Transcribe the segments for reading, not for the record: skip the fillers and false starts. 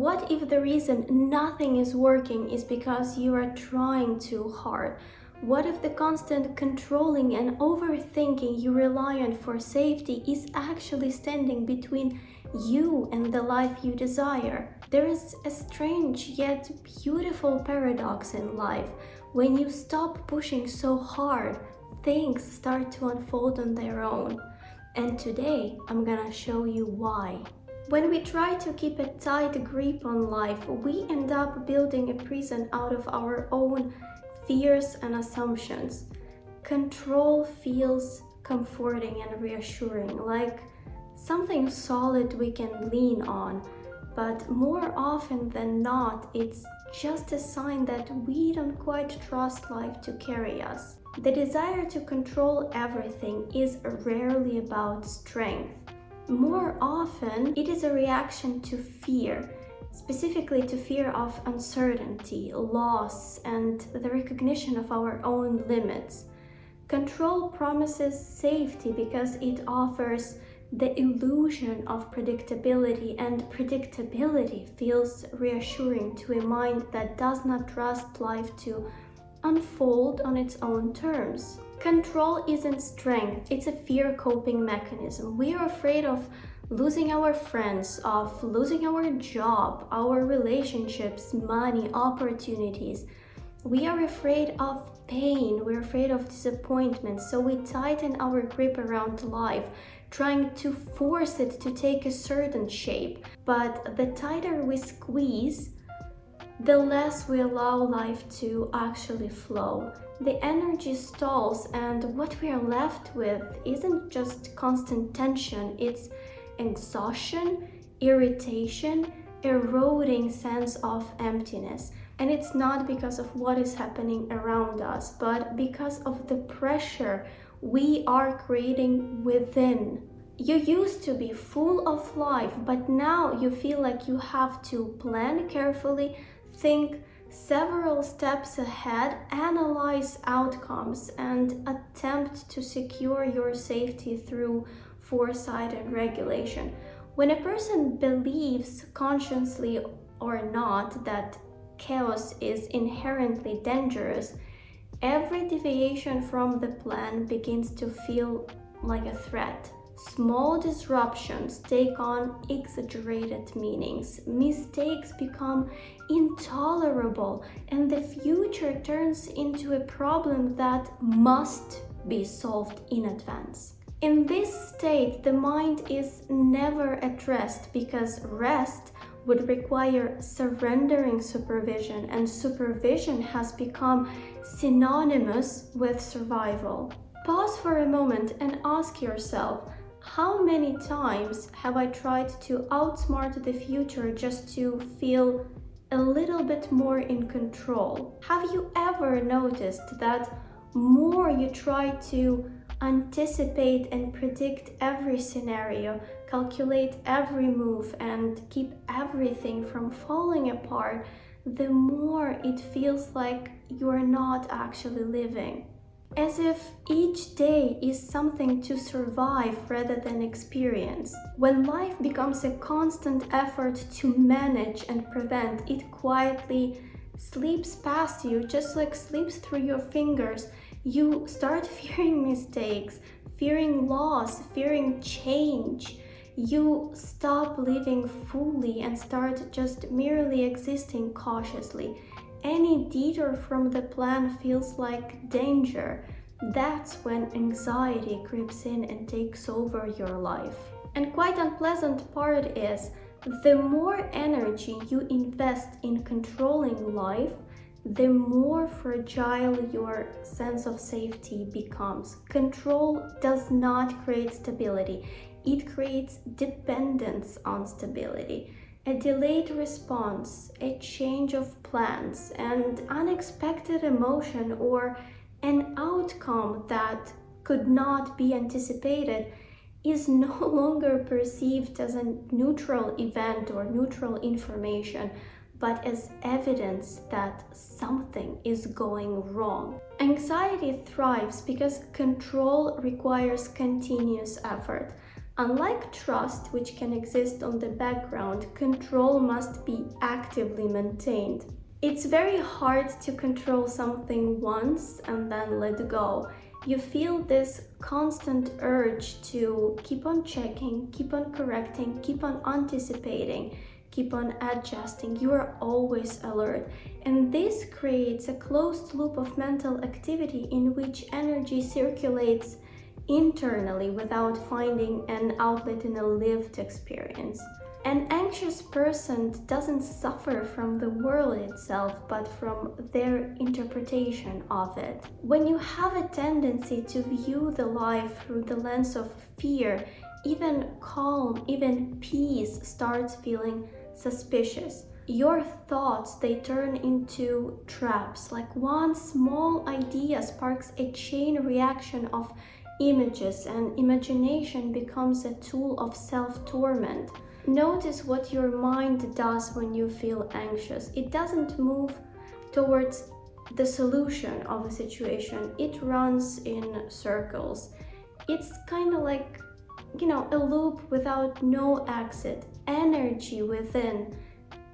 What if the reason nothing is working is because you are trying too hard? What if the constant controlling and overthinking you rely on for safety is actually standing between you and the life you desire? There is a strange yet beautiful paradox in life. When you stop pushing so hard, things start to unfold on their own. And today, I'm gonna show you why. When we try to keep a tight grip on life, we end up building a prison out of our own fears and assumptions. Control feels comforting and reassuring, like something solid we can lean on. But more often than not, it's just a sign that we don't quite trust life to carry us. The desire to control everything is rarely about strength. More often, it is a reaction to fear, specifically to fear of uncertainty, loss, and the recognition of our own limits. Control promises safety because it offers the illusion of predictability, and predictability feels reassuring to a mind that does not trust life to unfold on its own terms. Control isn't strength, it's a fear coping mechanism. We are afraid of losing our friends, of losing our job, our relationships, money, opportunities. We are afraid of pain, we're afraid of disappointment, so we tighten our grip around life, trying to force it to take a certain shape. But the tighter we squeeze, the less we allow life to actually flow. The energy stalls, and what we are left with isn't just constant tension, it's exhaustion, irritation, eroding sense of emptiness. And it's not because of what is happening around us, but because of the pressure we are creating within. You used to be full of life, but now you feel like you have to plan carefully, think several steps ahead, analyze outcomes, and attempt to secure your safety through foresight and regulation. When a person believes, consciously or not, that chaos is inherently dangerous, every deviation from the plan begins to feel like a threat. Small disruptions take on exaggerated meanings, mistakes become intolerable, and the future turns into a problem that must be solved in advance. In this state, the mind is never at rest because rest would require surrendering supervision, and supervision has become synonymous with survival. Pause for a moment and ask yourself, how many times have I tried to outsmart the future just to feel a little bit more in control? Have you ever noticed that more you try to anticipate and predict every scenario, calculate every move, and keep everything from falling apart, the more it feels like you are not actually living? As if each day is something to survive rather than experience. When life becomes a constant effort to manage and prevent, it quietly slips past you, just like slips through your fingers. You start fearing mistakes, fearing loss, fearing change. You stop living fully and start just merely existing cautiously. Any detour from the plan feels like danger. That's when anxiety creeps in and takes over your life. And quite unpleasant part is, the more energy you invest in controlling life, the more fragile your sense of safety becomes. Control does not create stability. It creates dependence on stability. A delayed response, a change of plans, and unexpected emotion, or an outcome that could not be anticipated, is no longer perceived as a neutral event or neutral information, but as evidence that something is going wrong. Anxiety thrives because control requires continuous effort. Unlike trust, which can exist on the background, control must be actively maintained. It's very hard to control something once and then let go. You feel this constant urge to keep on checking, keep on correcting, keep on anticipating, keep on adjusting. You are always alert. And this creates a closed loop of mental activity in which energy circulates internally without finding an outlet in a lived experience. An anxious person doesn't suffer from the world itself, but from their interpretation of it. When you have a tendency to view the life through the lens of fear, even calm, even peace starts feeling suspicious. Your thoughts, they turn into traps. Like one small idea sparks a chain reaction of images, and imagination becomes a tool of self-torment. Notice what your mind does when you feel anxious. It doesn't move towards the solution of a situation. It runs in circles. It's kind of like, a loop without no exit. Energy within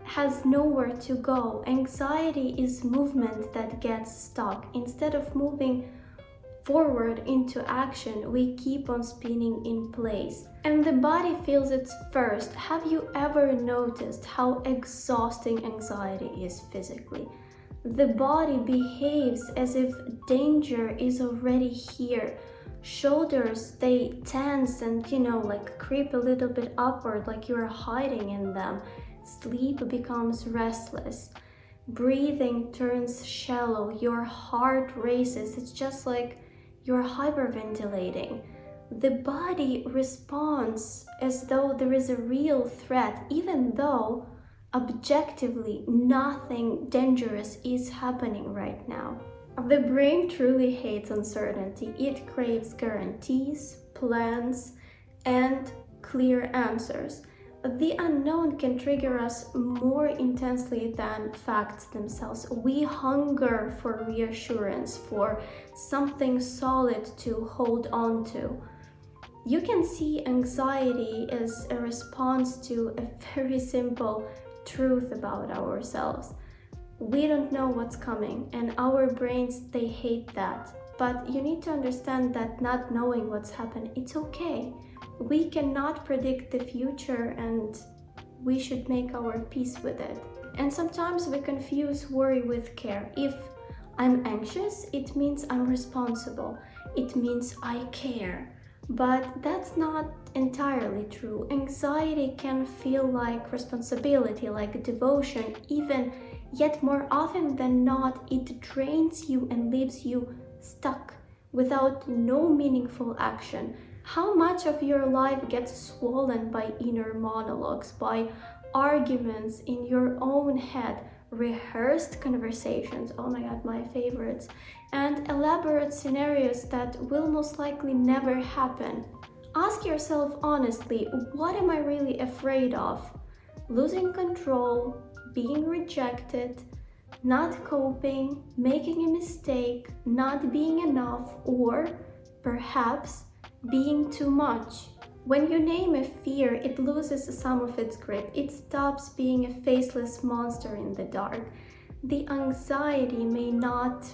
has nowhere to go. Anxiety is movement that gets stuck. Instead of moving forward into action, we keep on spinning in place. And the body feels it first. Have you ever noticed how exhausting anxiety is physically? The body behaves as if danger is already here. Shoulders, they tense and, creep a little bit upward like you're hiding in them. Sleep becomes restless. Breathing turns shallow. Your heart races. It's just like you're hyperventilating. The body responds as though there is a real threat, even though objectively nothing dangerous is happening right now. The brain truly hates uncertainty. It craves guarantees, plans, and clear answers. The unknown can trigger us more intensely than facts themselves. We hunger for reassurance, for something solid to hold on to. You can see anxiety as a response to a very simple truth about ourselves. We don't know what's coming, and our brains, they hate that. But you need to understand that not knowing what's happened, it's okay. We cannot predict the future, and we should make our peace with it. And sometimes we confuse worry with care. If I'm anxious, it means I'm responsible. It means I care. But that's not entirely true. Anxiety can feel like responsibility, like devotion, yet more often than not, it drains you and leaves you stuck without no meaningful action. How much of your life gets swollen by inner monologues, by arguments in your own head, rehearsed conversations, oh my god, my favorites, and elaborate scenarios that will most likely never happen? Ask yourself honestly, what am I really afraid of? Losing control, being rejected, not coping, making a mistake, not being enough, or perhaps being too much. When you name a fear, it loses some of its grip. It stops being a faceless monster in the dark. The anxiety may not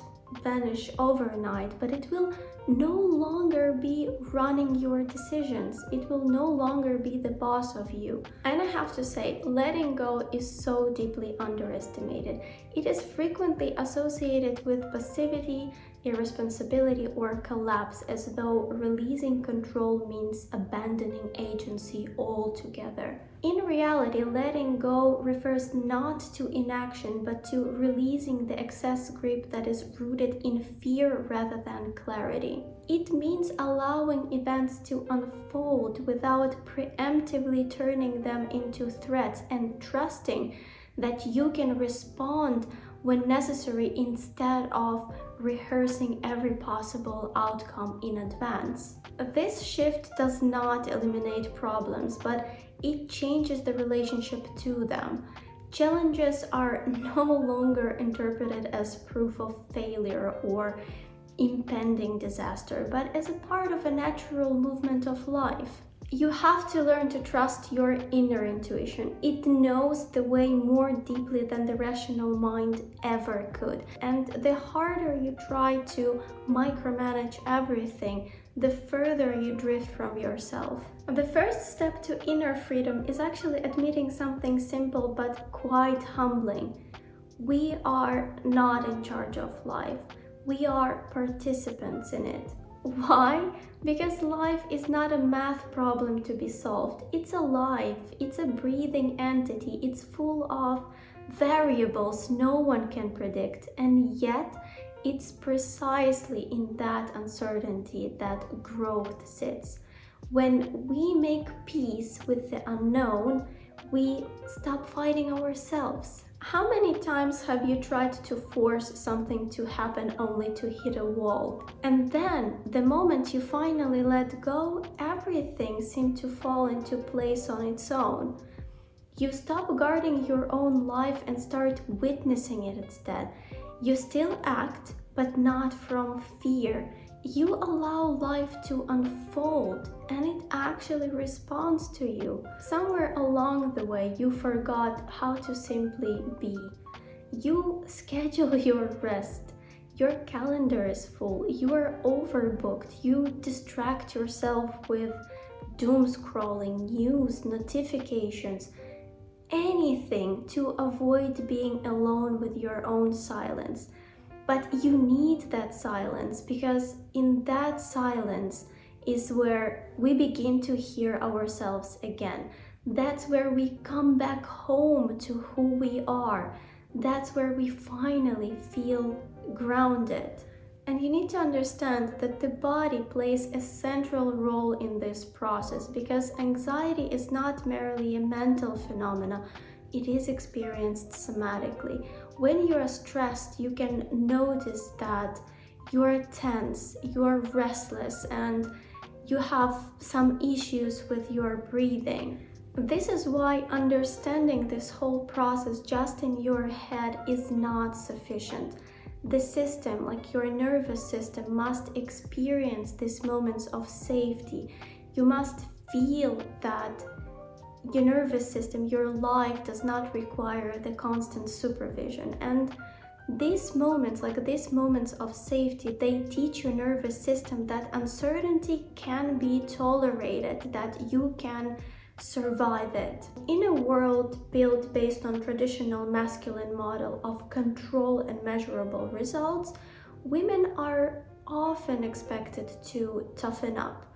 vanish overnight, but it will no longer be running your decisions. It will no longer be the boss of you. And I have to say, letting go is so deeply underestimated. It is frequently associated with passivity, irresponsibility, or collapse, as though releasing control means abandoning agency altogether. In reality, letting go refers not to inaction, but to releasing the excess grip that is rooted in fear rather than clarity. It means allowing events to unfold without preemptively turning them into threats, and trusting that you can respond when necessary instead of rehearsing every possible outcome in advance. This shift does not eliminate problems, but it changes the relationship to them. Challenges are no longer interpreted as proof of failure or impending disaster, but as a part of a natural movement of life. You have to learn to trust your inner intuition. It knows the way more deeply than the rational mind ever could. And the harder you try to micromanage everything, the further you drift from yourself. The first step to inner freedom is actually admitting something simple but quite humbling. We are not in charge of life. We are participants in it. Why? Because life is not a math problem to be solved. It's alive, it's a breathing entity, it's full of variables no one can predict, and yet it's precisely in that uncertainty that growth sits. When we make peace with the unknown, we stop fighting ourselves. How many times have you tried to force something to happen only to hit a wall? And then, the moment you finally let go, everything seemed to fall into place on its own. You stop guarding your own life and start witnessing it instead. You still act, but not from fear. You allow life to unfold, and it actually responds to you. Somewhere along the way, you forgot how to simply be. You schedule your rest. Your calendar is full. You are overbooked. You distract yourself with doom scrolling, news, notifications, anything to avoid being alone with your own silence. But you need that silence, because in that silence is where we begin to hear ourselves again. That's where we come back home to who we are. That's where we finally feel grounded. And you need to understand that the body plays a central role in this process, because anxiety is not merely a mental phenomenon. It is experienced somatically. When you are stressed, you can notice that you are tense, you are restless, and you have some issues with your breathing. This is why understanding this whole process just in your head is not sufficient. The system, like your nervous system, must experience these moments of safety. You must feel that your nervous system, your life does not require the constant supervision. And these moments, like these moments of safety, they teach your nervous system that uncertainty can be tolerated, that you can survive it. In a world built based on traditional masculine model of control and measurable results, women are often expected to toughen up.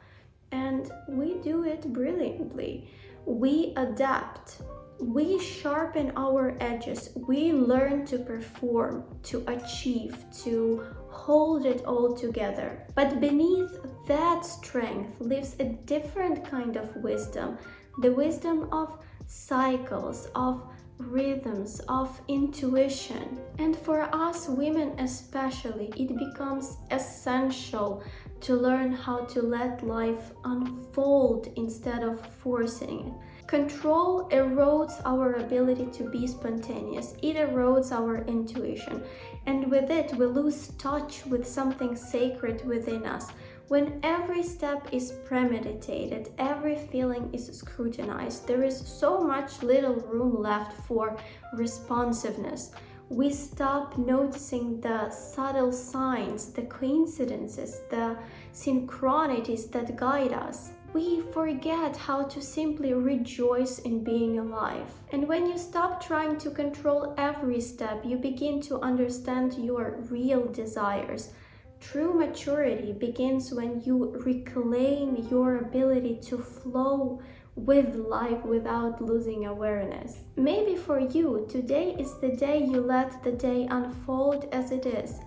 And we do it brilliantly. We adapt, we sharpen our edges, we learn to perform, to achieve, to hold it all together. But beneath that strength lives a different kind of wisdom, the wisdom of cycles, of rhythms, of intuition. And for us women especially, it becomes essential to learn how to let life unfold instead of forcing it. Control erodes our ability to be spontaneous. It erodes our intuition. And with it, we lose touch with something sacred within us. When every step is premeditated, every feeling is scrutinized, there is so much little room left for responsiveness. We stop noticing the subtle signs, the coincidences, the synchronities that guide us. We forget how to simply rejoice in being alive. And when you stop trying to control every step, you begin to understand your real desires. True maturity begins when you reclaim your ability to flow with life without losing awareness. Maybe for you, today is the day you let the day unfold as it is.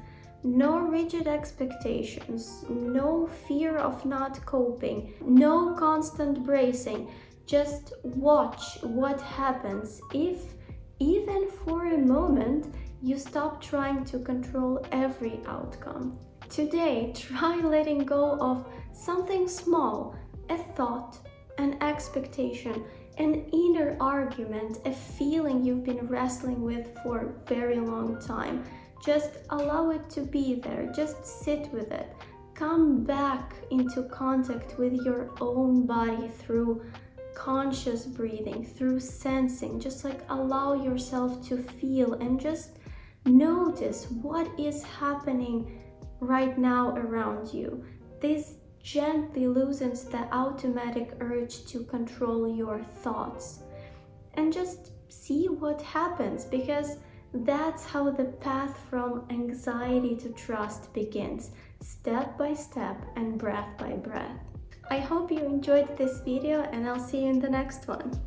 No rigid expectations, no fear of not coping, no constant bracing. Just watch what happens if, even for a moment, you stop trying to control every outcome. Today, try letting go of something small, a thought, an expectation, an inner argument, a feeling you've been wrestling with for a very long time. Just allow it to be there, just sit with it. come back into contact with your own body through conscious breathing, through sensing. Just like allow yourself to feel and just notice what is happening right now around you. This gently loosens the automatic urge to control your thoughts. And just see what happens, because that's how the path from anxiety to trust begins, step by step and breath by breath. I hope you enjoyed this video, and I'll see you in the next one.